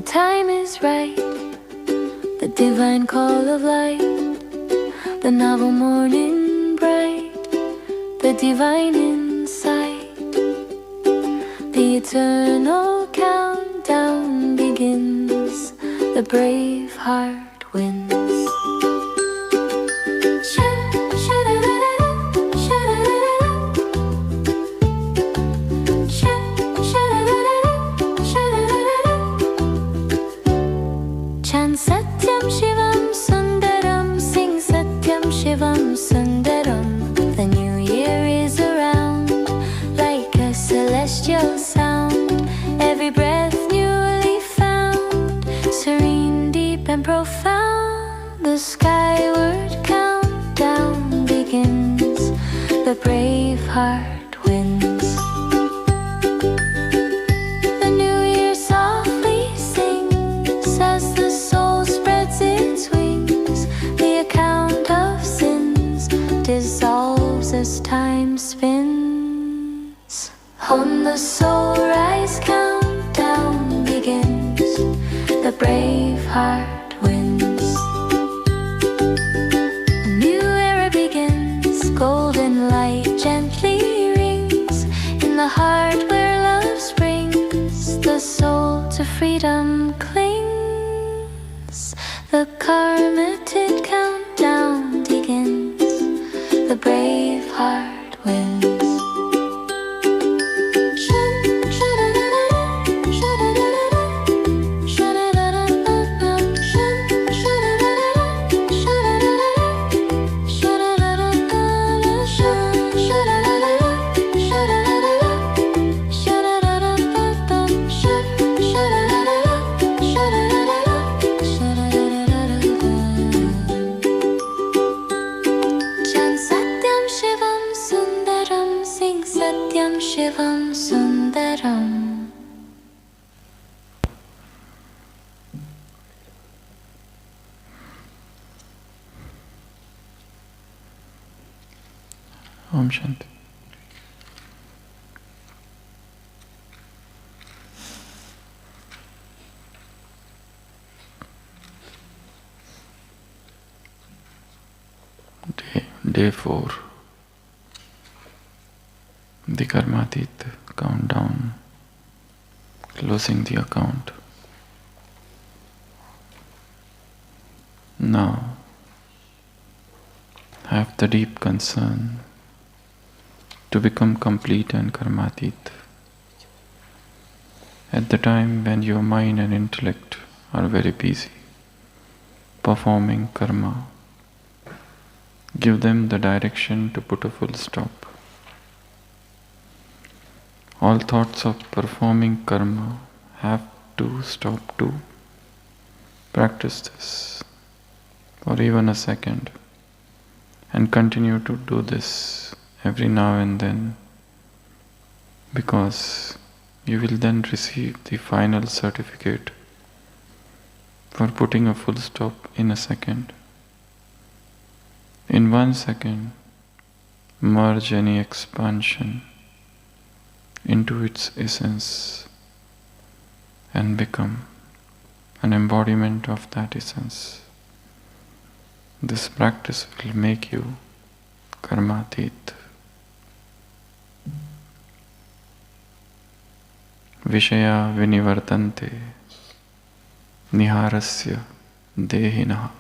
time is right, the divine call of light, the novel morning bright, the divine insight, the eternal countdown begins, the brave heart wins. Chant Satyam Shivam Sundaram, sing Satyam Shivam Sundaram. The new year is around, like a celestial sound. Every breath newly found, serene, deep and profound. The skyward countdown begins, the brave heart wins. The new year softly sings as the soul spreads its wings. The account of sins dissolves as time spins. On the soul rise countdown begins, the brave heart wins. A new era begins, golden light gently rings in the heart where love springs. The soul to freedom clings. The Karmateet Countdown begins, the brave heart wins. Shivam Sundaram. Om Shanti. Day 4. The Karmateet Countdown, closing the account. Now, have the deep concern to become complete and Karmateet. At the time when your mind and intellect are very busy performing karma, give them the direction to put a full stop. All thoughts of performing karma have to stop too. Practice this for even a second and continue to do this every now and then, because you will then receive the final certificate for putting a full stop in a second. In 1 second, merge any expansion into its essence and become an embodiment of that essence. This practice will make you Karmateet. Vishaya vinivartante niharasya dehinaha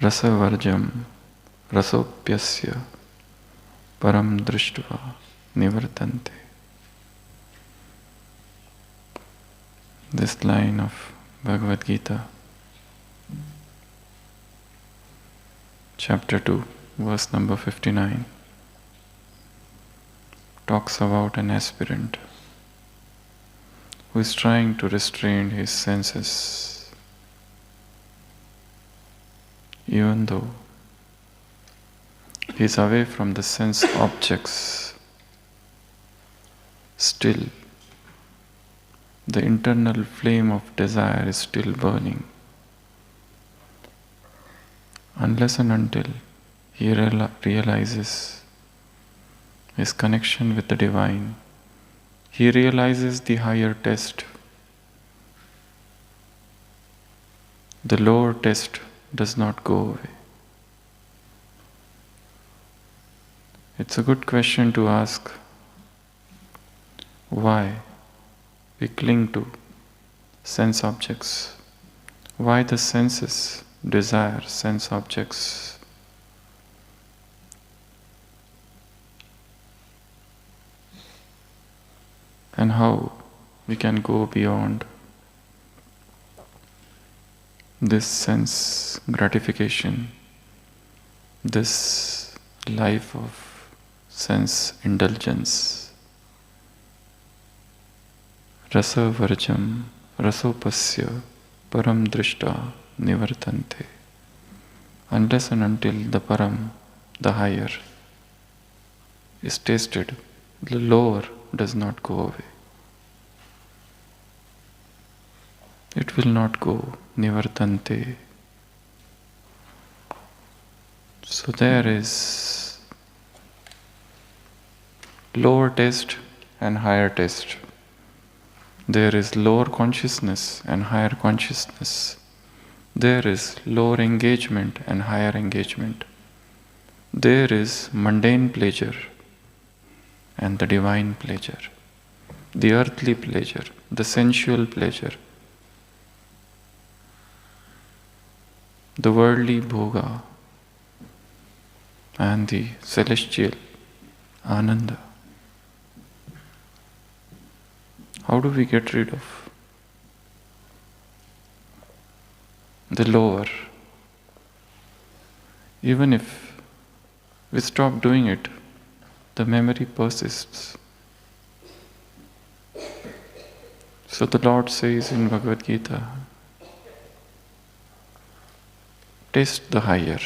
rasavarjam rasopyasya param drishtva nivartante. This line of Bhagavad Gita, chapter 2, verse number 59, talks about an aspirant who is trying to restrain his senses, even though he is away from the sense objects. Still, the internal flame of desire is still burning. Unless and until he realizes his connection with the divine, he realizes the higher test. The lower test does not go away. It's a good question to ask why we cling to sense objects, why the senses desire sense objects. And how we can go beyond this sense gratification, this life of sense indulgence. Rasa varjam rasopasya param drishta nivartante. Unless and until the param, the higher, is tasted, the lower does not go away. It will not go, nivartante. So there is lower taste and higher taste. There is lower consciousness and higher consciousness. There is lower engagement and higher engagement. There is mundane pleasure and the divine pleasure, the earthly pleasure, the sensual pleasure, the worldly bhoga, and the celestial ananda. How do we get rid of the lower? Even if we stop doing it, the memory persists. So the Lord says in Bhagavad Gita, taste the higher.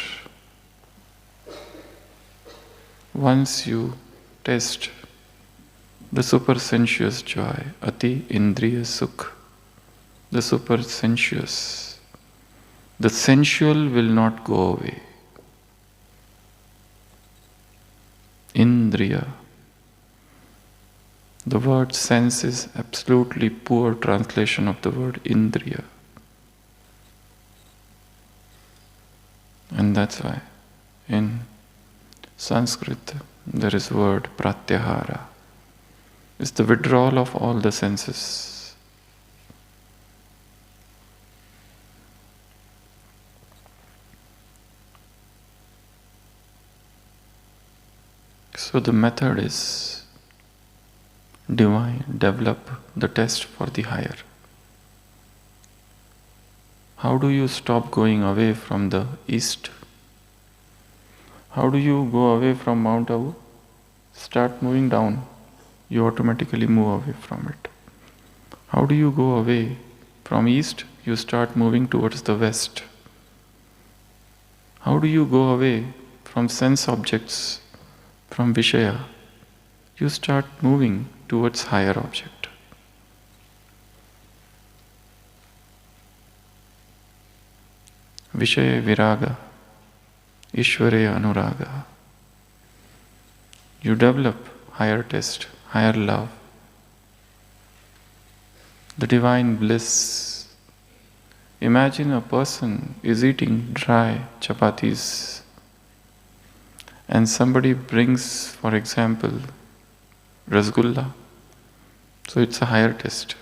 Once you taste the supersensuous joy, ati indriya sukh, the supersensuous, the sensual will not go away. Indriya. The word sense is absolutely poor translation of the word indriya. And that's why in Sanskrit there is word pratyahara. It's the withdrawal of all the senses. So the method is divine, develop the test for the higher. How do you stop going away from the east? How do you go away from Mount Abu? Start moving down. You automatically move away from it. How do you go away from east? You start moving towards the west. How do you go away from sense objects, from Vishaya? You start moving towards higher object. Vishaya viraga, Ishvare anuraga. You develop higher taste, higher love, the divine bliss. Imagine a person is eating dry chapatis and somebody brings, for example, rasgulla. So it's a higher taste.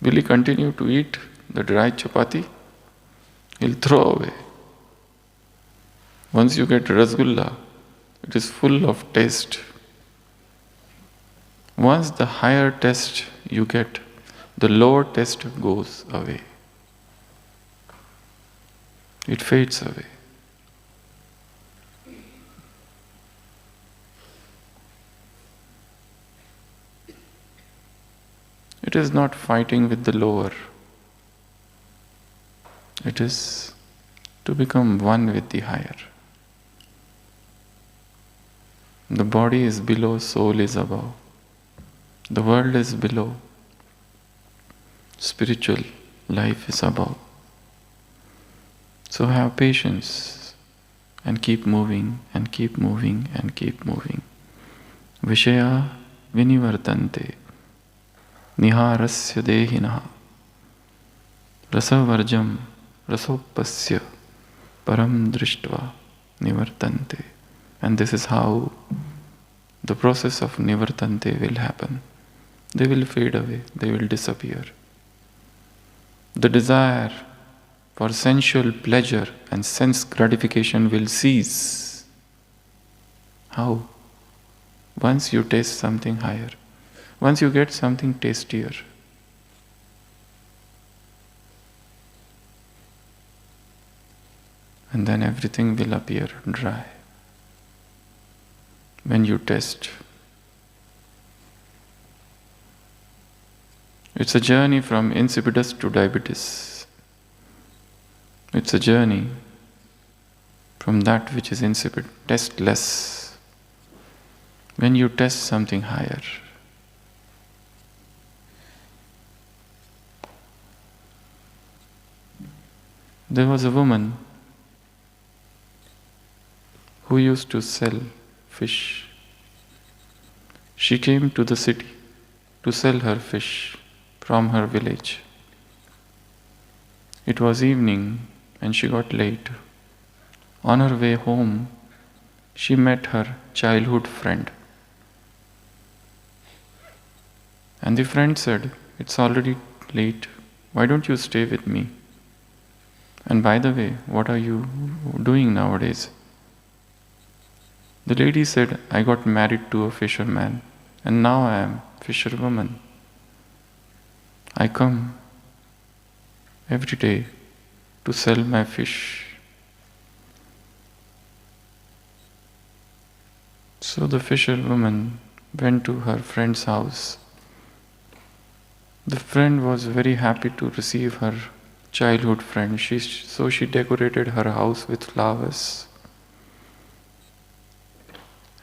Will he continue to eat the dry chapati? He'll throw away. Once you get rasgulla, it is full of taste. Once the higher taste you get, the lower taste goes away. It fades away. It is not fighting with the lower. It is to become one with the higher. The body is below, soul is above. The world is below. Spiritual life is above. So have patience and keep moving and keep moving and keep moving. Vishaya vinivartante niharasya dehinaha rasavarjam rasopasya param drishtva nivartante. And this is how the process of nivartante will happen. They will fade away, they will disappear. The desire for sensual pleasure and sense gratification will cease. How? Once you taste something higher, once you get something tastier. And then everything will appear dry. When you taste, it's a journey from insipidus to diabetes. It's a journey from that which is insipid. Taste less. When you taste something higher, there was a woman who used to sell fish. She came to the city to sell her fish from her village. It was evening and she got late. On her way home, she met her childhood friend. And the friend said, "It's already late. Why don't you stay with me? And by the way, what are you doing nowadays?" The lady said, "I got married to a fisherman and now I am fisherwoman. I come every day to sell my fish." So the fisherwoman went to her friend's house. The friend was very happy to receive her childhood friend. So she decorated her house with flowers.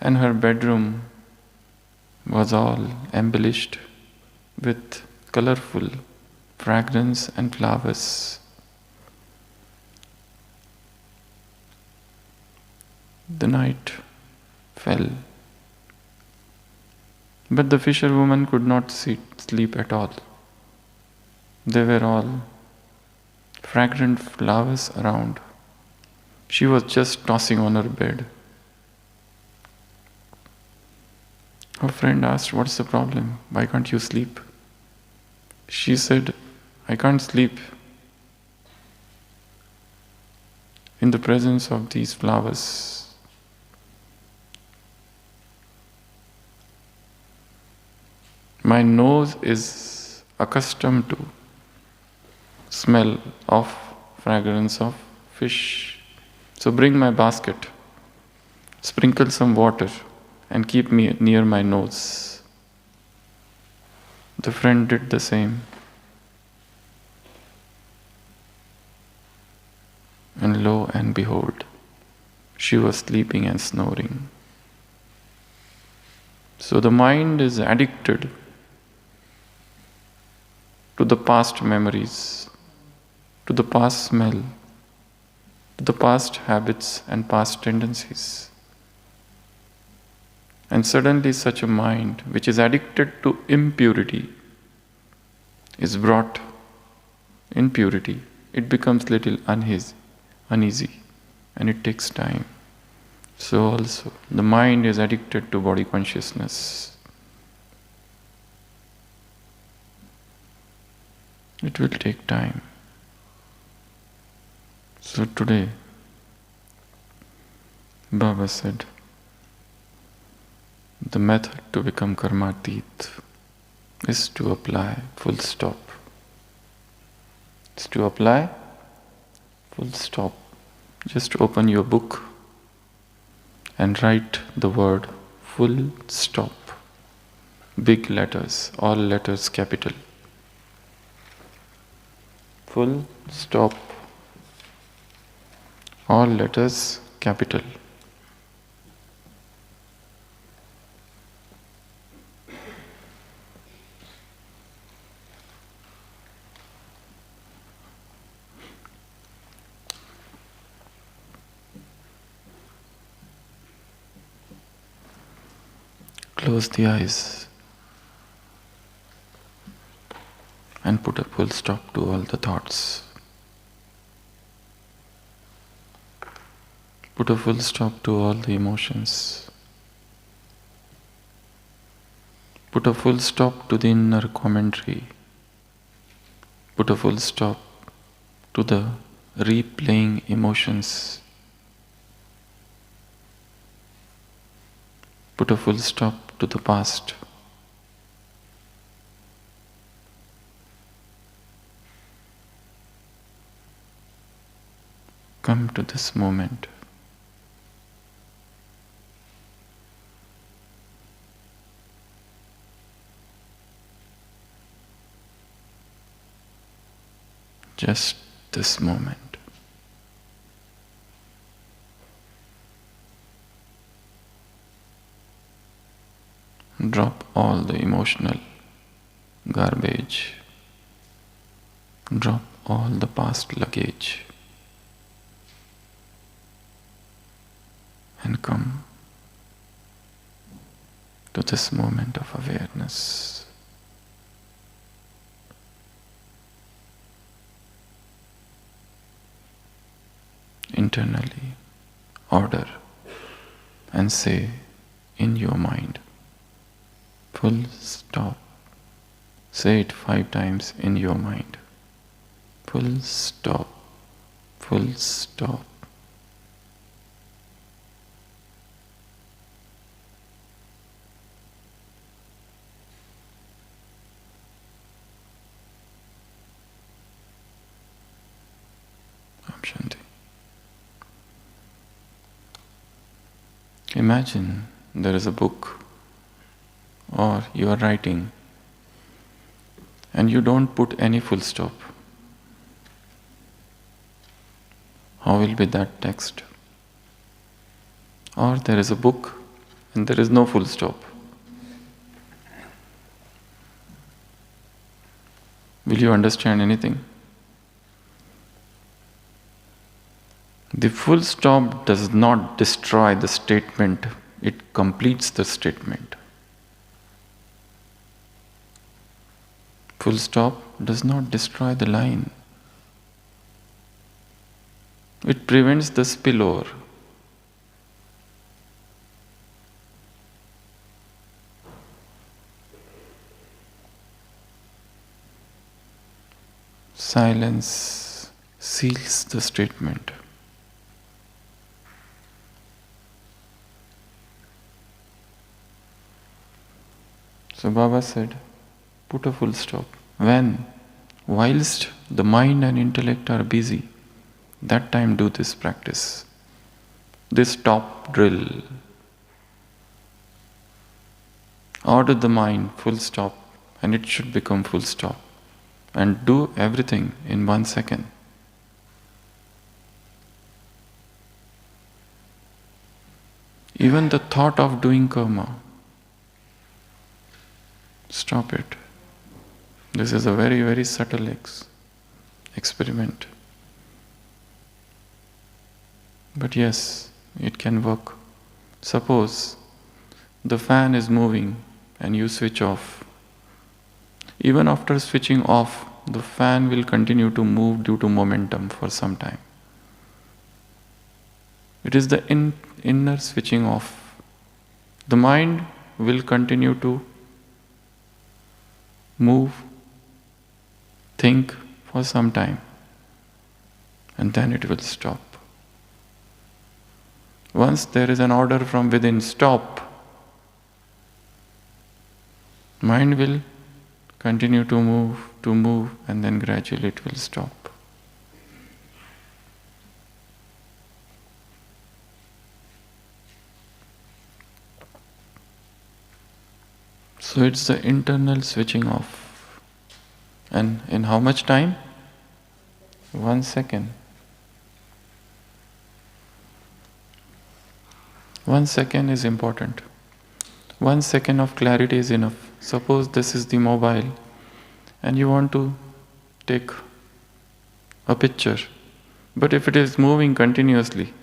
And her bedroom was all embellished with colorful fragrance and flowers. The night fell, but the fisherwoman could not sleep at all. There were all fragrant flowers around. She was just tossing on her bed. Her friend asked, "What's the problem? Why can't you sleep?" She said, "I can't sleep in the presence of these flowers. My nose is accustomed to smell of fragrance of fish. So bring my basket, sprinkle some water and keep me near my nose." The friend did the same. And lo and behold, she was sleeping and snoring. So the mind is addicted to the past memories, to the past smell, to the past habits and past tendencies. And suddenly such a mind which is addicted to impurity is brought in purity. It becomes little uneasy, and it takes time. So also the mind is addicted to body consciousness. It will take time. So today, Baba said, the method to become Karmateet is to apply full stop. It's to apply full stop. Just open your book and write the word full stop. Big letters, all letters capital. Full stop. All letters capital. close the eyes and put a full stop to all the thoughts. Put a full stop to all the emotions. Put a full stop to the inner commentary. Put a full stop to the replaying emotions. Put a full stop to the past. Come to this moment. Just this moment. Drop all the emotional garbage. Drop all the past luggage. And come to this moment of awareness. Internally order and say in your mind, full stop. Say it 5 times in your mind. Full stop. Full stop. Shanti. Imagine there is a book or you are writing and you don't put any full stop. How will be that text? Or there is a book and there is no full stop. Will you understand anything? The full stop does not destroy the statement, it completes the statement. Full stop does not destroy the line. It prevents the spillover. Silence seals the statement. So Baba said, put a full stop. When? Whilst the mind and intellect are busy, that time do this practice. This stop drill. Order the mind, full stop, and it should become full stop. And do everything in 1 second. Even the thought of doing karma, stop it. This is a very, very subtle experiment. But yes, it can work. Suppose the fan is moving and you switch off. Even after switching off, the fan will continue to move due to momentum for some time. It is the inner switching off. The mind will continue to move, think for some time, and then it will stop. Once there is an order from within, stop, mind will continue to move, and then gradually it will stop. So it's the internal switching off. And in how much time? 1 second. 1 second is important. 1 second of clarity is enough. Suppose this is the mobile and you want to take a picture. But if it is moving continuously,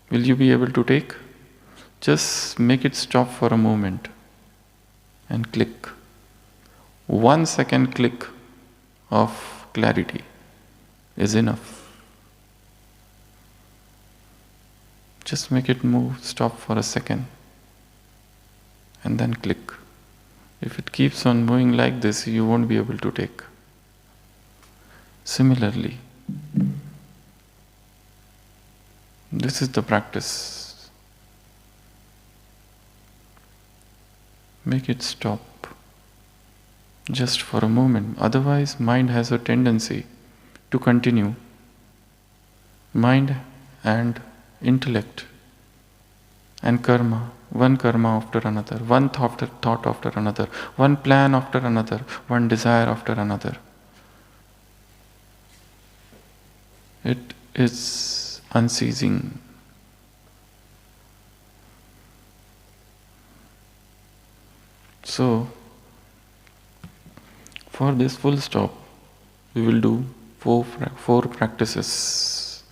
will you be able to take? Just make it stop for a moment. and click. 1 second click of clarity is enough. Just make it move, stop for a second, and then click. If it keeps on moving like this, you won't be able to take. Similarly, this is the practice. Make it stop just for a moment. Otherwise, mind has a tendency to continue. Mind and intellect and karma, one karma after another, one thought after another, one plan after another, one desire after another. It is unceasing. So, for this full stop, we will do four practices.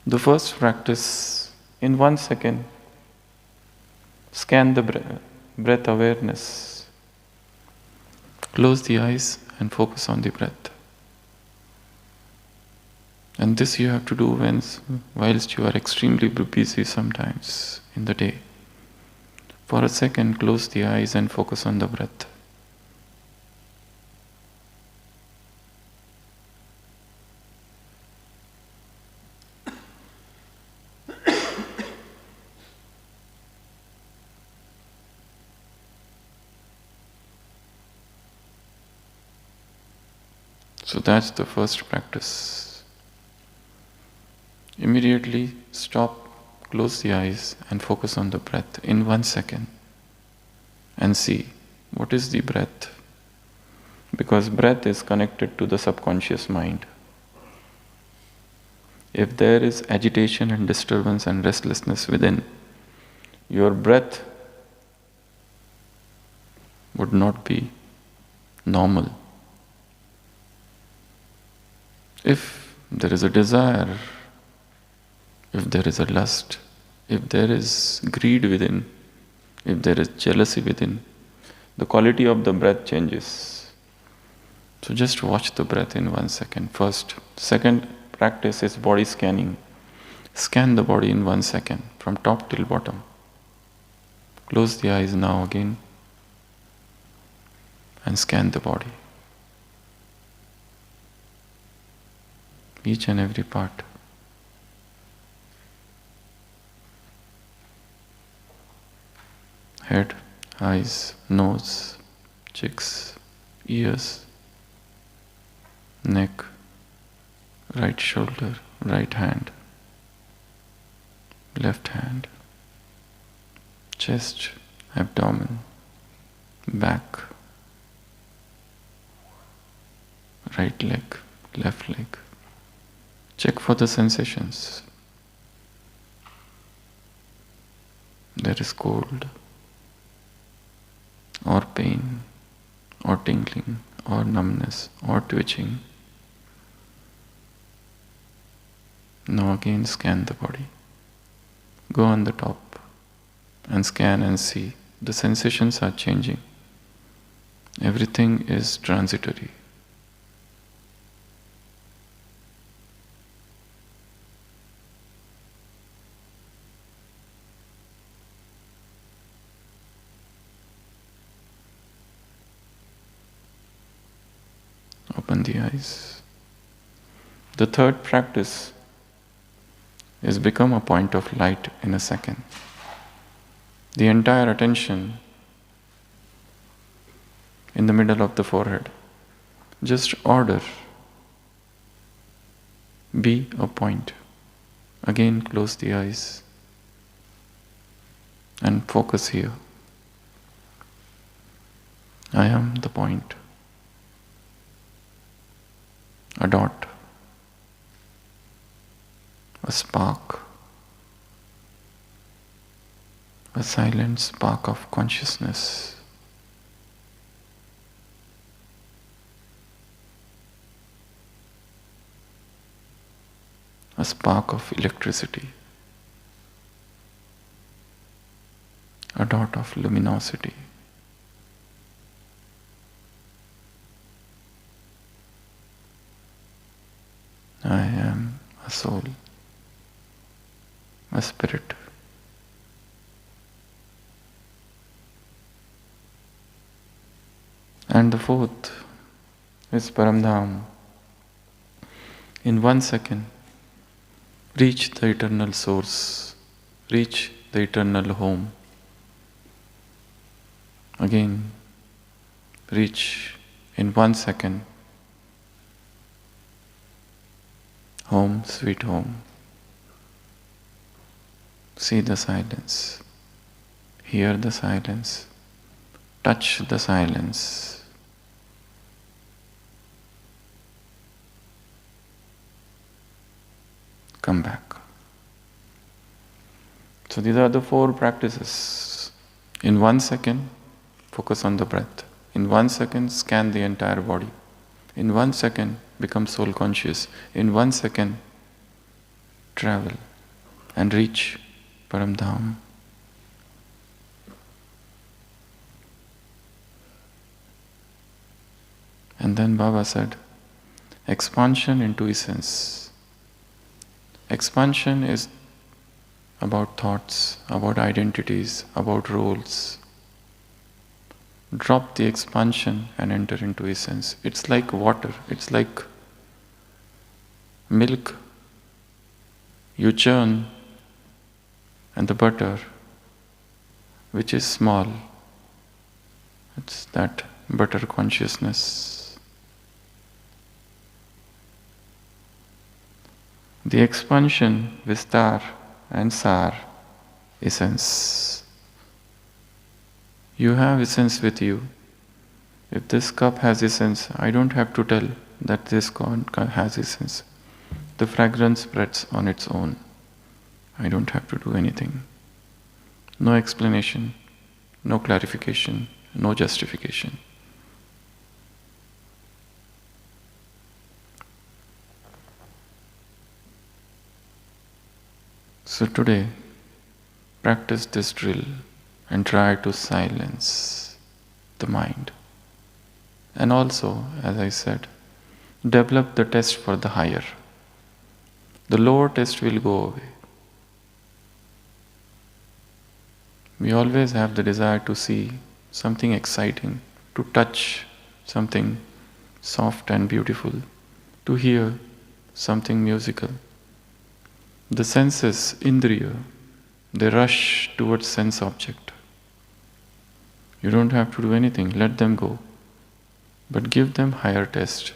The first practice, in 1 second, scan the breath awareness. Close the eyes and focus on the breath. And this you have to do whilst you are extremely busy sometimes in the day. For a second, close the eyes and focus on the breath. So that's the first practice. Immediately stop, close the eyes and focus on the breath in 1 second and see what is the breath. Because breath is connected to the subconscious mind. If there is agitation and disturbance and restlessness within, your breath would not be normal. If there is a desire, if there is a lust, if there is greed within, if there is jealousy within, the quality of the breath changes. So just watch the breath in 1 second first. Second practice is body scanning. Scan the body in 1 second from top till bottom. Close the eyes now again and scan the body. Each and every part. Head, eyes, nose, cheeks, ears, neck, right shoulder, right hand, left hand, chest, abdomen, back, right leg, left leg. Check for the sensations. There is cold, or pain, or tingling, or numbness, or twitching. Now again scan the body. Go on the top and scan and see. The sensations are changing. Everything is transitory. Open the eyes. The third practice is become a point of light in a second. The entire attention in the middle of the forehead. Just order. Be a point. Again close the eyes and focus here. I am the point. A dot, a spark, a silent spark of consciousness. A spark of electricity, a dot of luminosity, I am a soul, a spirit. And the fourth is Paramdham. In 1 second, reach the eternal source, reach the eternal home. Again, reach in 1 second, home, sweet home. See the silence, hear the silence, touch the silence. Come back. So these are the 4 practices. In 1 second, focus on the breath. In 1 second, scan the entire body. In 1 second, become soul conscious. In 1 second, travel and reach Paramdham. And then Baba said, expansion into essence. Expansion is about thoughts, about identities, about roles. Drop the expansion and enter into essence. It's like water, it's like milk. You churn, and the butter, which is small, it's that butter consciousness. The expansion, Vistar and Sar, essence. You have essence with you. If this cup has essence, I don't have to tell that this cup has essence. The fragrance spreads on its own. I don't have to do anything. No explanation, no clarification, no justification. So today, practice this drill and try to silence the mind. And also, as I said, develop the test for the higher. The lower test will go away. We always have the desire to see something exciting, to touch something soft and beautiful, to hear something musical. The senses, indriya, they rush towards sense object. You don't have to do anything, let them go. But give them higher test.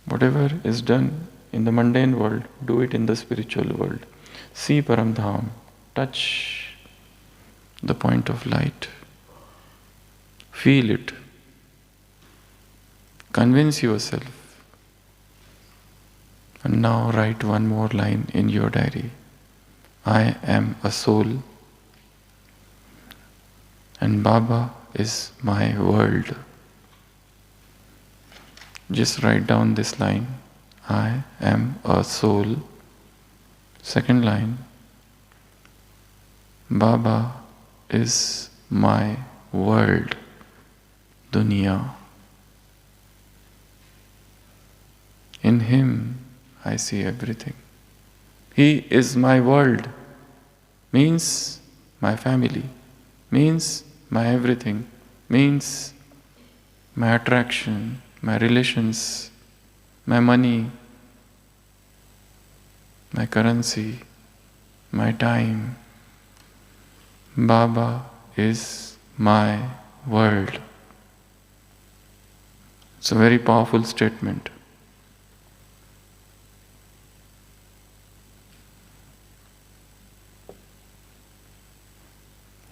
Whatever is done in the mundane world, do it in the spiritual world. See Paramdham, touch the point of light. Feel it. Convince yourself. And now write one more line in your diary. I am a soul, and Baba is my world. Just write down this line. I am a soul. Second line. Baba is my world. Dunya. In him I see everything. He is my world. Means my family. Means my everything. Means my attraction, my relations, my money, my currency, my time. Baba is my world. It's a very powerful statement.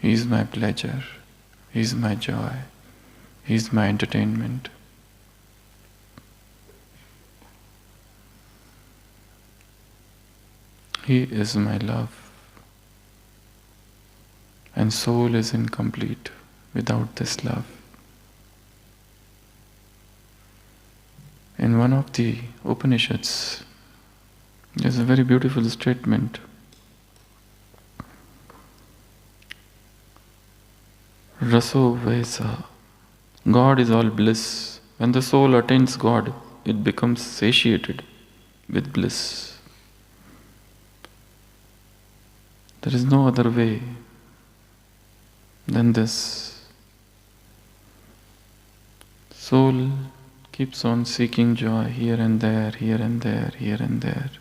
He is my pleasure, He is my joy, He is my entertainment. He is my love. And soul is incomplete without this love. In one of the Upanishads, there's a very beautiful statement. Raso Vaisa. God is all bliss. When the soul attains God, it becomes satiated with bliss. There is no other way than this. Soul keeps on seeking joy here and there, here and there, here and there.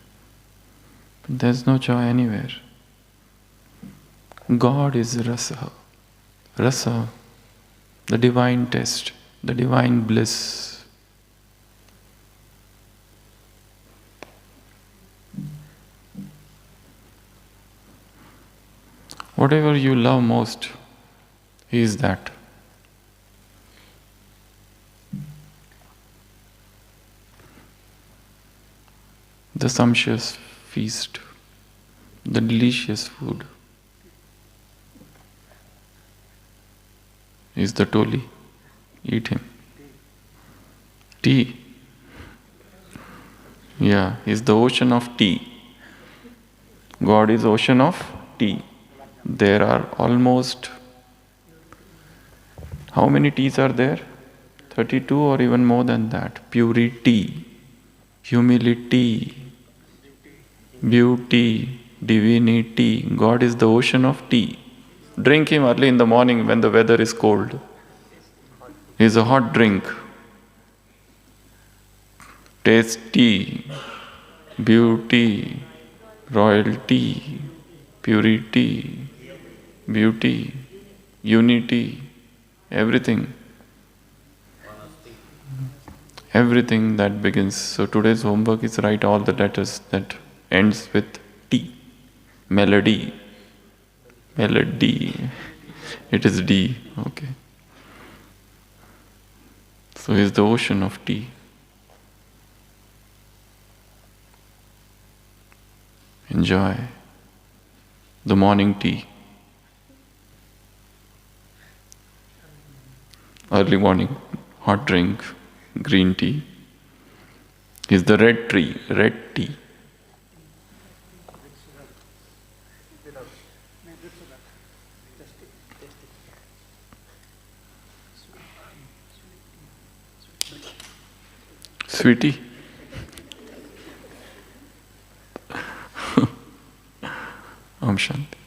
But there's no joy anywhere. God is rasa. Rasa, the divine taste, the divine bliss. Whatever you love most, He is that. The sumptuous feast, the delicious food is the toli. Eat him. Tea. Yeah, is the ocean of tea. God is ocean of tea. There are almost, how many teas are there? 32 or even more than that. Purity, humility, beauty, divinity. God is the ocean of tea. Drink him early in the morning when the weather is cold. He is a hot drink. Taste tea, beauty, royalty, purity, beauty, unity, everything. Everything that begins. So today's homework is write all the letters that ends with T. Melody. Melody. It is D. Okay. So it's the ocean of tea. Enjoy the morning tea. Early morning hot drink, green tea. Is the red tea, Sweetie. Om Shanti.